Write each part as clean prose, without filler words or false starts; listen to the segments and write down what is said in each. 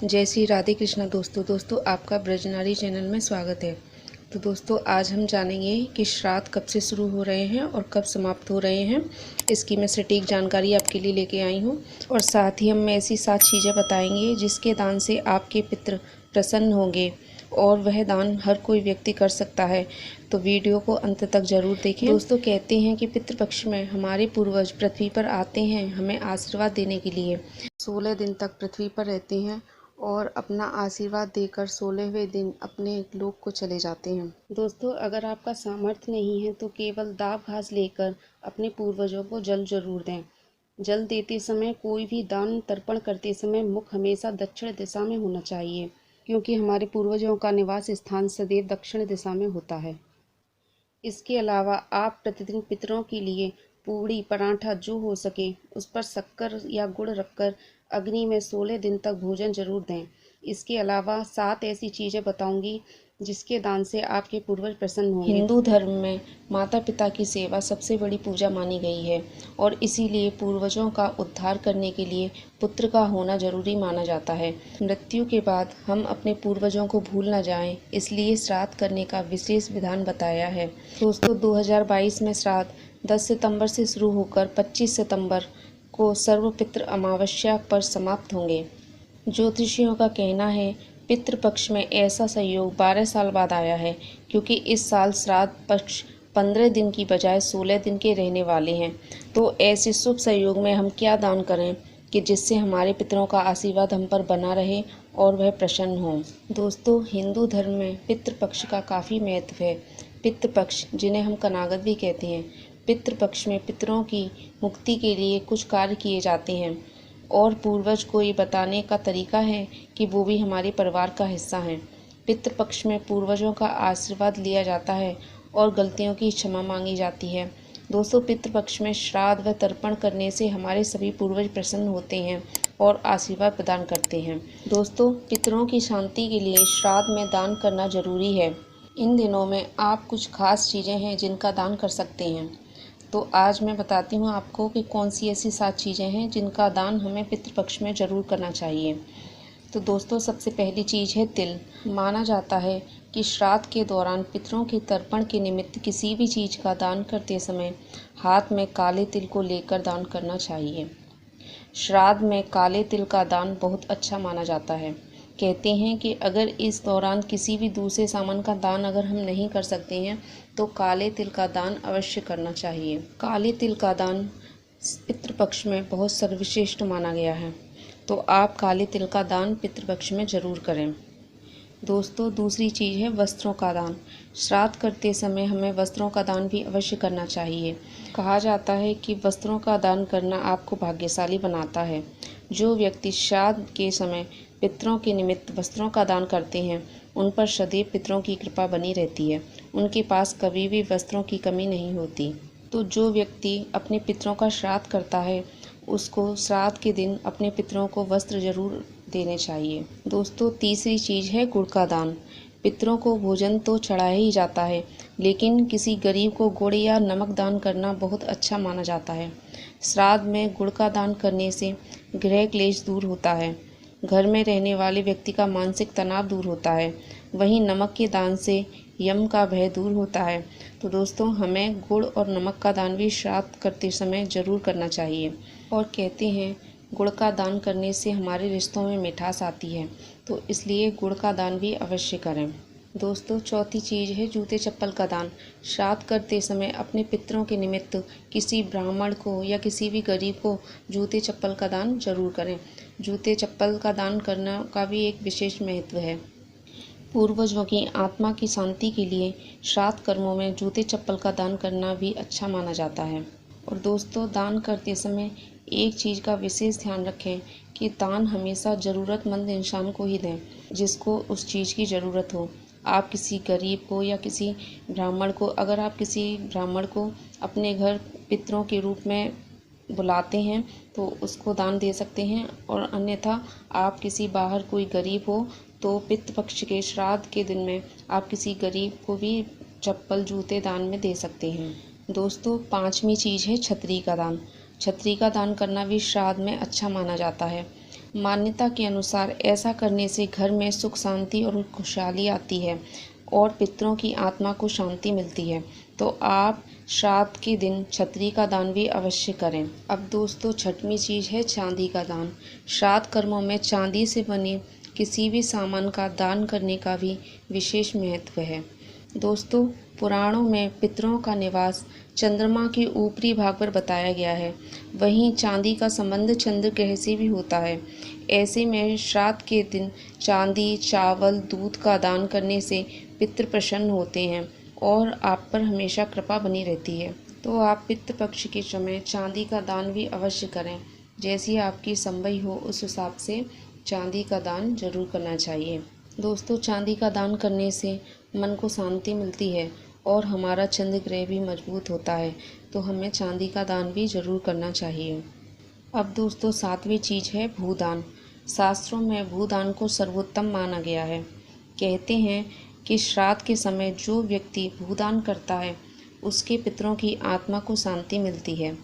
जय श्री राधे कृष्णा। दोस्तों आपका ब्रजनारी चैनल में स्वागत है। तो दोस्तों आज हम जानेंगे कि श्राद्ध कब से शुरू हो रहे हैं और कब समाप्त हो रहे हैं। इसकी मैं सटीक जानकारी आपके लिए लेके आई हूँ और साथ ही हम ऐसी 7 चीज़ें बताएंगे जिसके दान से आपके पितृ प्रसन्न होंगे और वह दान हर कोई व्यक्ति कर सकता है। तो वीडियो को अंत तक जरूर देखें। दोस्तों कहते हैं कि पितृपक्ष में हमारे पूर्वज पृथ्वी पर आते हैं हमें आशीर्वाद देने के लिए। 16 दिन तक पृथ्वी पर रहते हैं और अपना आशीर्वाद देकर 16वें दिन अपने लोक को चले जाते हैं। दोस्तों अगर आपका सामर्थ्य नहीं है तो केवल दाव घास लेकर अपने पूर्वजों को जल जरूर दें। जल देते समय कोई भी दान तर्पण करते समय मुख हमेशा दक्षिण दिशा में होना चाहिए, क्योंकि हमारे पूर्वजों का निवास स्थान सदैव दक्षिण दिशा में होता है। इसके अलावा आप प्रतिदिन पितरों के लिए पूड़ी पराठा जो हो सके उस पर शक्कर या गुड़ रखकर अग्नि में 16 दिन तक भोजन जरूर दें। इसके अलावा 7 ऐसी चीज़ें बताऊंगी जिसके दान से आपके पूर्वज प्रसन्न होंगे। हिंदू धर्म में माता पिता की सेवा सबसे बड़ी पूजा मानी गई है और इसीलिए पूर्वजों का उद्धार करने के लिए पुत्र का होना जरूरी माना जाता है। मृत्यु के बाद हम अपने पूर्वजों को भूल न जाएं, इसलिए श्राद्ध करने का विशेष विधान बताया है। दोस्तों 2022 में श्राद्ध 10 सितंबर से शुरू होकर 25 सितंबर को सर्वपितृ अमावस्या पर समाप्त होंगे। ज्योतिषियों का कहना है पितृपक्ष में ऐसा संयोग 12 साल बाद आया है, क्योंकि इस साल श्राद्ध पक्ष 15 दिन की बजाय 16 दिन के रहने वाले हैं। तो ऐसे शुभ संयोग में हम क्या दान करें कि जिससे हमारे पितरों का आशीर्वाद हम पर बना रहे और वह प्रसन्न हों। दोस्तों हिंदू धर्म में पितृपक्ष का काफ़ी महत्व है। पितृपक्ष जिन्हें हम कनागत भी कहते हैं, पितृपक्ष में पितरों की मुक्ति के लिए कुछ कार्य किए जाते हैं और पूर्वज को ये बताने का तरीका है कि वो भी हमारे परिवार का हिस्सा हैं। पितृपक्ष में पूर्वजों का आशीर्वाद लिया जाता है और गलतियों की क्षमा मांगी जाती है। दोस्तों पितृपक्ष में श्राद्ध व तर्पण करने से हमारे सभी पूर्वज प्रसन्न होते हैं और आशीर्वाद प्रदान करते हैं। दोस्तों पितरों की शांति के लिए श्राद्ध में दान करना जरूरी है। इन दिनों में आप कुछ खास चीज़ें हैं जिनका दान कर सकते हैं। तो आज मैं बताती हूँ आपको कि कौन सी ऐसी 7 चीज़ें हैं जिनका दान हमें पितृपक्ष में ज़रूर करना चाहिए। तो दोस्तों सबसे पहली चीज़ है तिल। माना जाता है कि श्राद्ध के दौरान पितरों के तर्पण के निमित्त किसी भी चीज़ का दान करते समय हाथ में काले तिल को लेकर दान करना चाहिए। श्राद्ध में काले तिल का दान बहुत अच्छा माना जाता है। कहते हैं कि अगर इस दौरान किसी भी दूसरे सामान का दान अगर हम नहीं कर सकते हैं तो काले तिल का दान अवश्य करना चाहिए। काले तिल का दान पितृपक्ष में बहुत सर्वश्रेष्ठ माना गया है, तो आप काले तिल का दान पितृपक्ष में ज़रूर करें। दोस्तों दूसरी चीज़ है वस्त्रों का दान। श्राद्ध करते समय हमें वस्त्रों का दान भी अवश्य करना चाहिए। कहा जाता है कि वस्त्रों का दान करना आपको भाग्यशाली बनाता है। जो व्यक्ति श्राद्ध के समय पितरों के निमित्त वस्त्रों का दान करते हैं उन पर सदैव पितरों की कृपा बनी रहती है। उनके पास कभी भी वस्त्रों की कमी नहीं होती। तो जो व्यक्ति अपने पितरों का श्राद्ध करता है उसको श्राद्ध के दिन अपने पितरों को वस्त्र जरूर देने चाहिए। दोस्तों तीसरी चीज़ है गुड़ का दान। पितरों को भोजन तो चढ़ाया ही जाता है, लेकिन किसी गरीब को गुड़ या नमक दान करना बहुत अच्छा माना जाता है। श्राद्ध में गुड़ का दान करने से गृह क्लेश दूर होता है, घर में रहने वाले व्यक्ति का मानसिक तनाव दूर होता है। वहीं नमक के दान से यम का भय दूर होता है। तो दोस्तों हमें गुड़ और नमक का दान भी श्राद्ध करते समय ज़रूर करना चाहिए। और कहते हैं गुड़ का दान करने से हमारे रिश्तों में मिठास आती है, तो इसलिए गुड़ का दान भी अवश्य करें। दोस्तों चौथी चीज़ है जूते चप्पल का दान। श्राद्ध करते समय अपने पितरों के निमित्त किसी ब्राह्मण को या किसी भी गरीब को जूते चप्पल का दान जरूर करें। जूते चप्पल का दान करना का भी एक विशेष महत्व है। पूर्वजों की आत्मा की शांति के लिए श्राद्ध कर्मों में जूते चप्पल का दान करना भी अच्छा माना जाता है। और दोस्तों दान करते समय एक चीज़ का विशेष ध्यान रखें कि दान हमेशा ज़रूरतमंद इंसान को ही दें जिसको उस चीज़ की ज़रूरत हो। आप किसी गरीब को या किसी ब्राह्मण को, अगर आप किसी ब्राह्मण को अपने घर पितरों के रूप में बुलाते हैं तो उसको दान दे सकते हैं, और अन्यथा आप किसी बाहर कोई गरीब हो तो पितृपक्ष के श्राद्ध के दिन में आप किसी गरीब को भी चप्पल जूते दान में दे सकते हैं। दोस्तों पांचवी चीज़ है छतरी का दान। छतरी का दान करना भी श्राद्ध में अच्छा माना जाता है। मान्यता के अनुसार ऐसा करने से घर में सुख शांति और खुशहाली आती है और पितरों की आत्मा को शांति मिलती है। तो आप श्राद्ध के दिन छतरी का दान भी अवश्य करें। अब दोस्तों, छठवीं चीज़ है चांदी का दान। श्राद्ध कर्मों में चांदी से बने किसी भी सामान का दान करने का भी विशेष महत्व है। दोस्तों, पुराणों में पितरों का निवास चंद्रमा के ऊपरी भाग पर बताया गया है। वहीं चांदी का संबंध चंद्र ग्रह से भी होता है। ऐसे में श्राद्ध के दिन चांदी, चावल, दूध का दान करने से पितृ प्रसन्न होते हैं और आप पर हमेशा कृपा बनी रहती है। तो आप पितृ पक्ष के समय चांदी का दान भी अवश्य करें। जैसी आपकी संभव हो उस हिसाब से चांदी का दान जरूर करना चाहिए। दोस्तों, चांदी का दान करने से मन को शांति मिलती है और हमारा चंद्र ग्रह भी मजबूत होता है। तो हमें चांदी का दान भी जरूर करना चाहिए। अब दोस्तों, सातवीं चीज़ है भूदान। शास्त्रों में भूदान को सर्वोत्तम माना गया है। कहते हैं कि श्राद्ध के समय जो व्यक्ति भूदान करता है उसके पितरों की आत्मा को शांति मिलती है।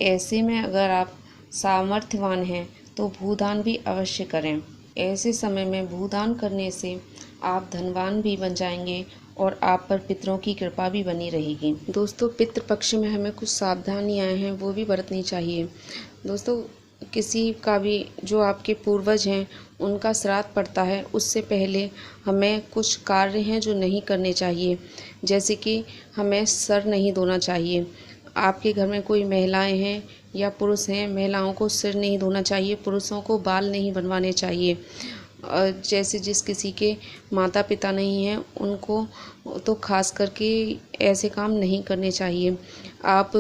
ऐसे में अगर आप सामर्थ्यवान हैं तो भूदान भी अवश्य करें। ऐसे समय में भूदान करने से आप धनवान भी बन जाएंगे और आप पर पितरों की कृपा भी बनी रहेगी। दोस्तों, पितृपक्ष में हमें कुछ सावधानियां हैं वो भी बरतनी चाहिए। दोस्तों, किसी का भी जो आपके पूर्वज हैं उनका श्राद्ध पड़ता है उससे पहले हमें कुछ कार्य हैं जो नहीं करने चाहिए। जैसे कि हमें सर नहीं धोना चाहिए। आपके घर में कोई महिलाएं हैं या पुरुष हैं, महिलाओं को सिर नहीं धोना चाहिए, पुरुषों को बाल नहीं बनवाने चाहिए। जैसे जिस किसी के माता पिता नहीं हैं उनको तो खास करके ऐसे काम नहीं करने चाहिए। आप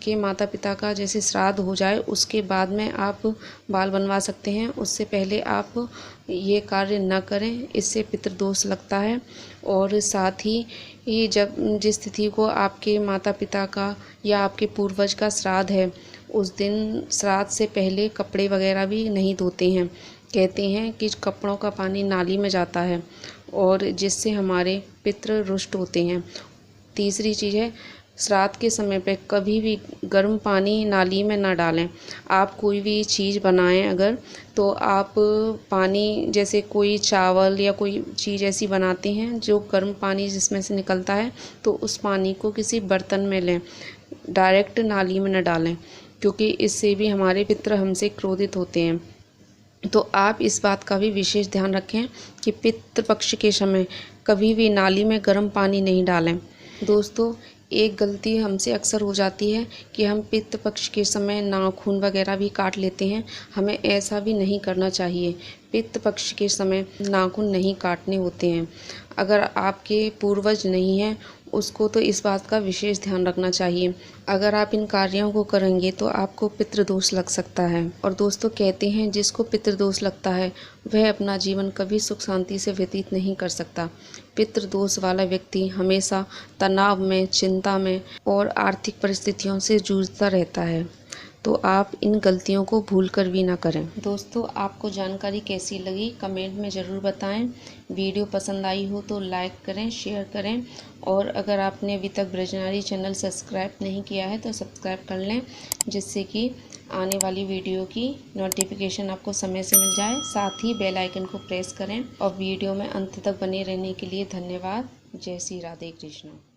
के माता पिता का जैसे श्राद्ध हो जाए उसके बाद में आप बाल बनवा सकते हैं, उससे पहले आप ये कार्य न करें, इससे पितृदोष लगता है। और साथ ही ये जब जिस तिथि को आपके माता पिता का या आपके पूर्वज का श्राद्ध है उस दिन श्राद्ध से पहले कपड़े वगैरह भी नहीं धोते हैं। कहते हैं कि कपड़ों का पानी नाली में जाता है और जिससे हमारे पितृ रुष्ट होते हैं। तीसरी चीज़ है, श्राद्ध के समय पे कभी भी गर्म पानी नाली में ना डालें। आप कोई भी चीज़ बनाएं अगर तो आप पानी जैसे कोई चावल या कोई चीज़ ऐसी बनाते हैं जो गर्म पानी जिसमें से निकलता है तो उस पानी को किसी बर्तन में लें, डायरेक्ट नाली में न डालें, क्योंकि इससे भी हमारे पितृ हमसे क्रोधित होते हैं। तो आप इस बात का भी विशेष ध्यान रखें कि पितृपक्ष के समय कभी भी नाली में गर्म पानी नहीं डालें। दोस्तों, एक गलती हमसे अक्सर हो जाती है कि हम पितृपक्ष के समय नाखून वगैरह भी काट लेते हैं। हमें ऐसा भी नहीं करना चाहिए। पितृपक्ष के समय नाखून नहीं काटने होते हैं। अगर आपके पूर्वज नहीं हैं उसको तो इस बात का विशेष ध्यान रखना चाहिए। अगर आप इन कार्यों को करेंगे तो आपको पितृदोष लग सकता है। और दोस्तों, कहते हैं जिसको पितृदोष लगता है वह अपना जीवन कभी सुख शांति से व्यतीत नहीं कर सकता। पितृदोष वाला व्यक्ति हमेशा तनाव में, चिंता में और आर्थिक परिस्थितियों से जूझता रहता है। तो आप इन गलतियों को भूलकर भी ना करें। दोस्तों, आपको जानकारी कैसी लगी कमेंट में ज़रूर बताएं। वीडियो पसंद आई हो तो लाइक करें, शेयर करें और अगर आपने अभी तक ब्रजनारी चैनल सब्सक्राइब नहीं किया है तो सब्सक्राइब कर लें, जिससे कि आने वाली वीडियो की नोटिफिकेशन आपको समय से मिल जाए। साथ ही बेल आइकन को प्रेस करें और वीडियो में अंत तक बने रहने के लिए धन्यवाद। जय श्री राधे कृष्ण।